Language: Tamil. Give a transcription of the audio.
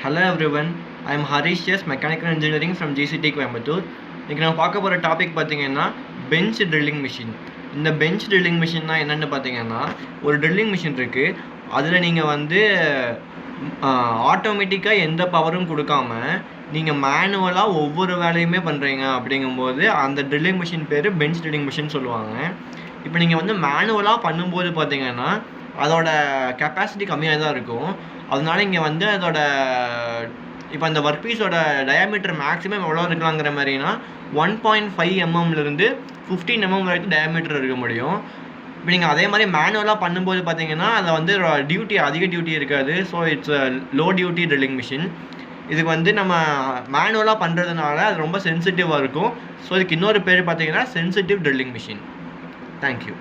Hello everyone, I am Harish S, Mechanical Engineering from GCT Coimbatore. இன்றைக்கி நம்ம பார்க்க போகிற டாபிக் பார்த்திங்கன்னா பெஞ்ச் ட்ரில்லிங் மிஷின். இந்த பெஞ்ச் ட்ரில்லிங் மிஷின்னா என்னென்னு பார்த்தீங்கன்னா, ஒரு ட்ரில்லிங் மிஷின் இருக்குது. அதில் நீங்கள் ஆட்டோமேட்டிக்காக எந்த பவரும் கொடுக்காம நீங்கள் மேனுவலாக ஒவ்வொரு வேலையுமே பண்ணுறீங்க. அப்படிங்கும்போது அந்த ட்ரில்லிங் மிஷின் பேர் பெஞ்ச் ட்ரில்லிங் மிஷின் சொல்லுவாங்க. இப்போ நீங்கள் மேனுவலாக பண்ணும்போது பார்த்தீங்கன்னா அதோட கெப்பாசிட்டி கம்மியாக தான் இருக்கும். அதனால இங்கே அதோட இப்போ அந்த ஒர்க் பீஸோட டயாமீட்டர் மேக்ஸிமம் எவ்வளோ இருக்கலாங்கிற மாதிரினா 1.5 mmலேருந்து 15 mm வரைக்கும் டயாமீட்டர் இருக்க முடியும். இப்போ நீங்கள் அதே மாதிரி மேனுவலாக பண்ணும்போது பார்த்தீங்கன்னா அதில் அதிக டியூட்டி இருக்காது. So it's low duty drilling machine. இதுக்கு நம்ம மேனுவலாக பண்ணுறதுனால அது ரொம்ப சென்சிட்டிவாக இருக்கும். ஸோ இதுக்கு இன்னொரு பேர் பார்த்தீங்கன்னா சென்சிட்டிவ் ட்ரில்லிங் மிஷின். தேங்க்யூ.